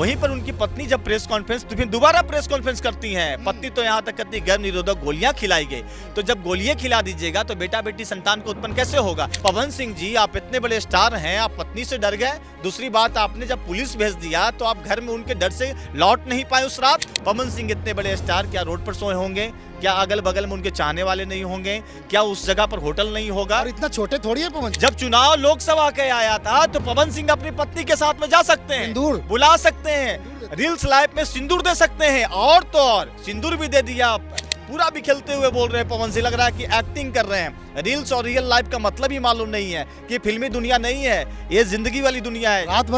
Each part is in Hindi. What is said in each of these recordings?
वहीं पर उनकी पत्नी जब प्रेस कॉन्फ्रेंस तो फिर दोबारा प्रेस कॉन्फ्रेंस करती हैं। पत्नी तो यहाँ तक कहती गर्भ निरोधक गोलियां खिलाई गई। तो जब गोलियां खिला दीजिएगा तो बेटा बेटी संतान को उत्पन्न कैसे होगा? पवन सिंह जी, आप इतने बड़े स्टार हैं, आप पत्नी से डर गए। दूसरी बात, आपने जब पुलिस भेज दिया तो आप घर में उनके डर से लौट नहीं पाए उस रात। पवन सिंह इतने बड़े स्टार, क्या रोड पर सोए होंगे? क्या अगल बगल में उनके चाहने वाले नहीं होंगे? क्या उस जगह पर होटल नहीं होगा? और इतना छोटे थोड़ी है पवन। जब चुनाव लोकसभा के आया था तो पवन सिंह अपनी पत्नी के साथ में जा सकते हैं, सिंदूर बुला सकते हैं, रील्स लाइव में सिंदूर दे सकते हैं, और तो और सिंदूर भी दे दिया। पूरा भी खेलते हुए बोल रहे हैं पवन सिंह, लग रहा है कि एक्टिंग कर रहे हैं। रील्स और रियल लाइफ का मतलब ही मालूम नहीं है कि फिल्मी दुनिया नहीं है, ये जिंदगी वाली दुनिया है। रात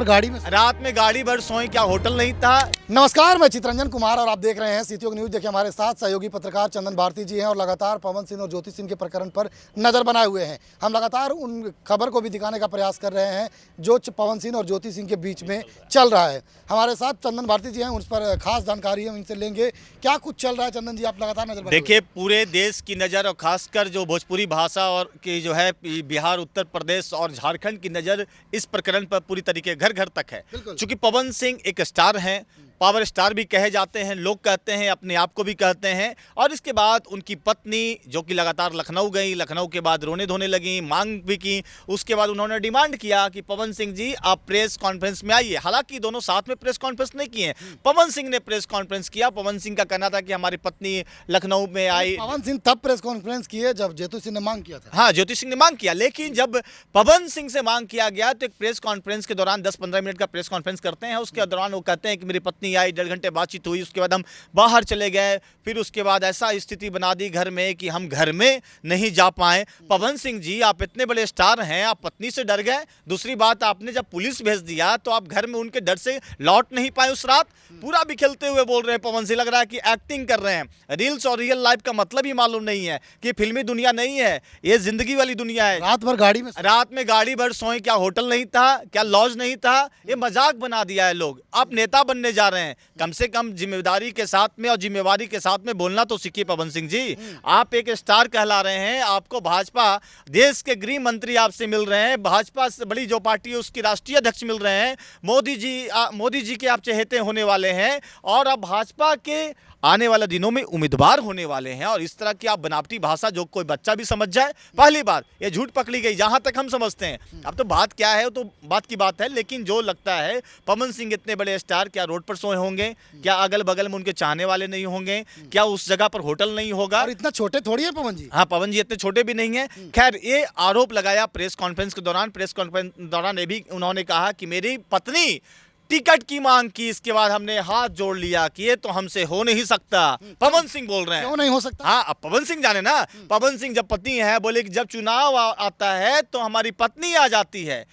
में गाड़ी भर सोए, क्या होटल नहीं था? नमस्कार, मैं चितरंजन कुमार और आप देख रहे हैं सीतियोग न्यूज। देखिए, हमारे साथ सहयोगी पत्रकार चंदन भारती जी हैं और लगातार पवन सिंह और ज्योति सिंह के प्रकरण पर नजर बनाए हुए हैं। हम लगातार उन खबर को भी दिखाने का प्रयास कर रहे हैं जो पवन सिंह और ज्योति सिंह के बीच में चल रहा है। हमारे साथ चंदन भारती जी हैं, उन पर खास जानकारी हम इनसे लेंगे। क्या कुछ चल रहा है चंदन जी, आप लगातार नजर? देखिए, पूरे देश की नज़र और खासकर जो भोजपुरी भाषा और की जो है बिहार, उत्तर प्रदेश और झारखंड की नज़र इस प्रकरण पर पूरी तरीके घर घर तक है। क्योंकि पवन सिंह एक स्टार हैं, पावर स्टार भी कहे जाते हैं, लोग कहते हैं, अपने आप को भी कहते हैं। और इसके बाद उनकी पत्नी जो कि लगातार लखनऊ गई, लखनऊ के बाद रोने धोने लगी, मांग भी की। उसके बाद उन्होंने डिमांड किया कि पवन सिंह जी आप प्रेस कॉन्फ्रेंस में आइए। हालांकि दोनों साथ में प्रेस कॉन्फ्रेंस नहीं किए, पवन सिंह ने प्रेस कॉन्फ्रेंस किया। पवन सिंह का कहना था कि हमारी पत्नी लखनऊ में आई। पवन सिंह तब प्रेस कॉन्फ्रेंस किए जब ज्योति सिंह ने मांग किया था। हाँ, ज्योति सिंह ने मांग किया, लेकिन जब पवन सिंह से मांग किया गया तो एक प्रेस कॉन्फ्रेंस के दौरान 10-15 मिनट का प्रेस कॉन्फ्रेंस करते हैं। उसके दौरान वो कहते हैं कि मेरी पत्नी आई, 1.5 घंटे बातचीत हुई, उसके बाद हम बाहर चले गए। फिर उसके बाद ऐसा स्थिति बना दी घर में कि हम घर में नहीं जा पाए। पवन सिंह जी, आप इतने बड़े स्टार हैं, आप पत्नी से डर गए। दूसरी बात, आपने जब पुलिस भेज दिया तो आप घर में उनके डर से लौट नहीं पाए उस रात। पूरा भी खेलते हुए बोल रहे हैं पवन सिंह, लग रहा है कि एक्टिंग कर रहे हैं। रील्स और रियल लाइफ का मतलब ही मालूम नहीं है कि फिल्मी दुनिया नहीं है, ये जिंदगी वाली दुनिया है। रात में गाड़ी भर सोए, क्या होटल नहीं था? क्या लॉज नहीं था? ये मजाक बना दिया है लोग। आप नेता बनने जा रहे हैं, कम से कम जिम्मेदारी के साथ में और जिम्मेवारी के साथ में बोलना तो सीखिए पवन सिंह जी। आप एक स्टार कहला रहे हैं, आपको भाजपा, देश के गृह मंत्री आपसे मिल रहे हैं, भाजपा से बड़ी जो पार्टी है उसकी राष्ट्रीय अध्यक्ष मिल रहे हैं, मोदी जी के आप चहेते होने वाले हैं और अब भाजपा के आने वाले दिनों में उम्मीदवार होने वाले हैं। और इस तरह की आप बनावटी भाषा जो कोई बच्चा भी समझ जाए, पहली बात ये झूठ पकड़ी गई जहां तक हम समझते हैं। अब तो बात क्या है, तो बात की बात है, लेकिन जो लगता है पवन सिंह इतने बड़े स्टार, क्या रोड पर सोए होंगे? क्या अगल बगल में उनके चाहने वाले नहीं होंगे? क्या उस जगह पर होटल नहीं होगा? और इतना छोटे थोड़ी है पवन जी। हाँ, पवन जी इतने छोटे भी नहीं है। खैर, ये आरोप लगाया प्रेस कॉन्फ्रेंस के दौरान। प्रेस कॉन्फ्रेंस दौरान ये भी उन्होंने कहा कि मेरी पत्नी टिकट की मांग की, इसके बाद हमने हाथ जोड़ लिया कि ये तो हमसे हो नहीं सकता। पवन सिंह बोल रहे हैं। क्यों नहीं हो सकता? हाँ, अब पवन सिंह जाने ना। पवन सिंह जब पत्नी है, बोले कि जब चुनाव आता है तो हमारी पत्नी आ जाती है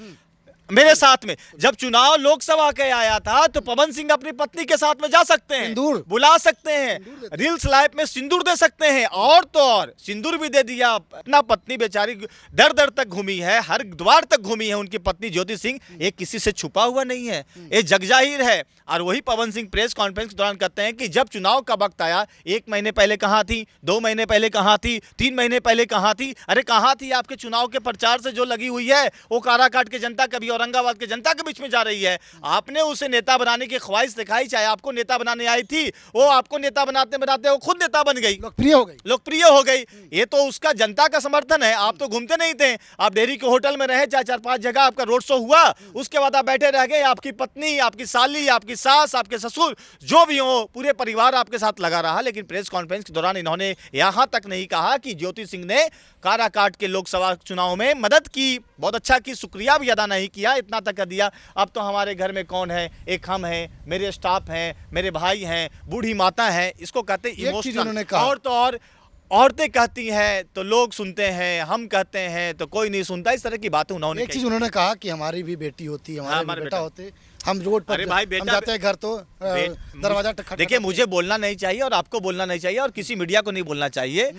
मेरे साथ में। जब चुनाव लोकसभा के आया था तो पवन सिंह अपनी पत्नी के साथ में जा सकते हैं, सिंदूर बुला सकते हैं, रील्स लाइव में सिंदूर दे सकते हैं, और तो और सिंदूर भी दे दिया। अपना पत्नी बेचारी दर दर तक घूमी है, हर द्वार तक घूमी है उनकी पत्नी ज्योति सिंह। ये किसी से छुपा हुआ नहीं है, ये जगजाहिर है। और वही पवन सिंह प्रेस कॉन्फ्रेंस के दौरान कहते हैं कि जब चुनाव का वक्त आया, 1 महीने पहले कहाँ थी, 2 महीने पहले कहाँ थी, 3 महीने पहले कहाँ थी? अरे कहाँ थी? आपके चुनाव के प्रचार से जो लगी हुई है वो काराकाट के जनता, कभी औरंगाबाद के जनता के बीच में जा रही है। आपने उसे नेता बनाने की ख्वाहिश दिखाई, चाहे आपको नेता बनाने आई थी, वो आपको नेता बनाते बनाते वो खुद नेता बन गई, लोकप्रिय हो गई। ये तो उसका जनता का समर्थन है। आप तो घूमते नहीं थे, आप डेहरी के होटल में रहे, 4-5 जगह आपका रोड शो हुआ, उसके बाद आप बैठे रह गए। आपकी पत्नी, आपकी साली, आपकी सास, आपके ससुर, जो भी हो, पूरे परिवार आपके साथ लगा रहा। लेकिन प्रेस कॉन्फ्रेंस के दौरान इन्होंने यहां तक नहीं कहा कि ज्योति सिंह ने काराकाट के लोकसभा चुनाव में मदद की, बहुत अच्छा की, शुक्रिया भी अदा नहीं किया, इतना तक कर दिया। अब तो हमारे घर में कौन है? एक हम हैं, मेरे स्टाफ हैं, मेरे भाई हैं, बूढ़ी माता हैं। इसको कहते हैं इमोशनल। और तो और औरतें कहती हैं तो लोग सुनते हैं, हम कहते हैं तो कोई नहीं सुनता। इस तरह की बातें उन्होंने एक चीज उन्होंने कहा कि हमारी भी बेटी होती, हमारे बेटा होते, हम रोड पर हम जाते हैं घर तो दरवाजा। देखिए, मुझे बोलना नहीं चाहिए और आपको बोलना नहीं चाहिए और किसी मीडिया को नहीं बोलना चाहिए।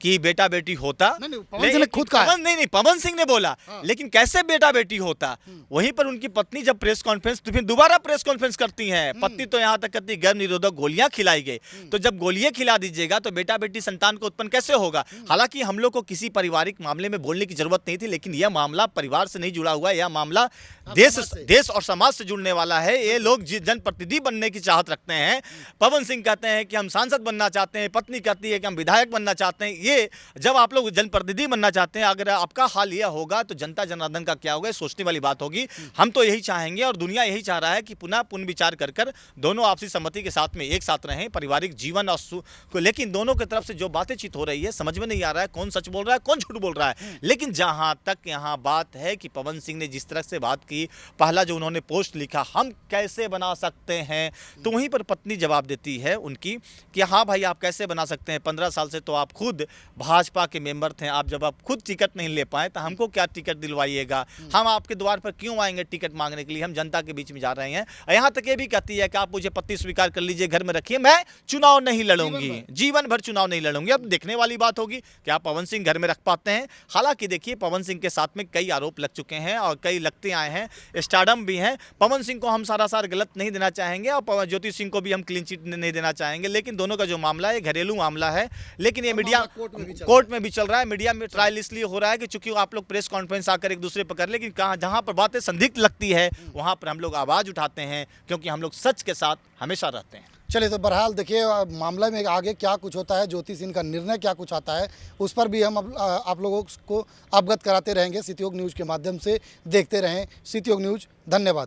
कि बेटा बेटी होता। नहीं, पवन सिंह ने खुद कहा है। नहीं, पवन सिंह ने बोला, लेकिन कैसे बेटा बेटी होता। वहीं पर उनकी पत्नी जब प्रेस कॉन्फ्रेंस, तो फिर दोबारा प्रेस कॉन्फ्रेंस करती हैं। पत्नी तो यहाँ तक कहती गर्भ निरोधक गोलियां खिलाई गई, तो जब गोलियां खिला दीजिएगा तो बेटा बेटी संतान को उत्पन्न कैसे होगा। हालांकि हम लोग को किसी पारिवारिक मामले में बोलने की जरूरत नहीं थी, लेकिन यह मामला परिवार से नहीं जुड़ा हुआ है, यह मामला देश और समाज से जुड़ने वाला है। ये लोग जनप्रतिनिधि बनने की चाहत रखते हैं। पवन सिंह कहते हैं कि हम सांसद बनना चाहते हैं, पत्नी कहती है कि हम विधायक बनना चाहते हैं। ये जब आप लोग जनप्रतिनिधि बनना चाहते हैं, अगर आपका हाल यह होगा तो जनता जनार्दन का क्या होगा, सोचने वाली बात होगी। हम तो यही चाहेंगे और दुनिया यही चाह रहा है कि पुनः विचार कर दोनों आपसी सहमति के साथ में एक साथ रहें, पारिवारिक जीवन और लेकिन दोनों की तरफ से जो बातचीत हो रही है समझ में नहीं आ रहा है कौन सच बोल रहा है कौन झूठ बोल रहा है। लेकिन जहां तक यहां बात है कि पवन सिंह ने जिस तरह से बात की, पहला जो उन्होंने पोस्ट लिखा, हम कैसे बना सकते हैं, तो वहीं पर पत्नी जवाब देती है उनकी कि हाँ भाई आप कैसे बना सकते हैं, 15 साल से तो आप खुद भाजपा के मेंबर थे, आप जब आप खुद टिकट नहीं ले पाए तो हमको क्या टिकट दिलवाइएगा, हम आपके द्वार पर क्यों आएंगे टिकट मांगने के लिए, हम जनता के बीच में जा रहे हैं। यहाँ तक ये भी कहती है कि आप मुझे पत्नी स्वीकार कर लीजिए, घर में रखिए, मैं चुनाव नहीं लड़ूंगी, जीवन भर चुनाव नहीं लड़ूंगी। अब देखने वाली बात होगी कि आप पवन सिंह घर में रख पाते हैं। हालांकि देखिए पवन सिंह के साथ में कई आरोप लग चुके हैं और कई लगते आए हैं, स्टारडम भी हैं। पवन सिंह को हम सारा गलत नहीं देना चाहेंगे और ज्योति सिंह को भी हम क्लीन चिट नहीं देना चाहेंगे, लेकिन दोनों का जो मामला है घरेलू मामला है। लेकिन ये मीडिया कोर्ट में भी चल रहा है, मीडिया में ट्रायल इसलिए हो रहा है कि चूंकि आप लोग प्रेस कॉन्फ्रेंस आकर एक दूसरे पर कर, लेकिन जहां पर बातें संदिग्ध लगती है वहां पर हम लोग आवाज उठाते हैं, क्योंकि हम लोग सच के साथ हमेशा रहते हैं। चलिए, तो बहरहाल देखिए मामले में आगे क्या कुछ होता है, ज्योति सिंह का निर्णय क्या कुछ आता है, उस पर भी हम आप लोगों को अवगत कराते रहेंगे। सिटी न्यूज़ के माध्यम से देखते रहें सिटी न्यूज़। धन्यवाद।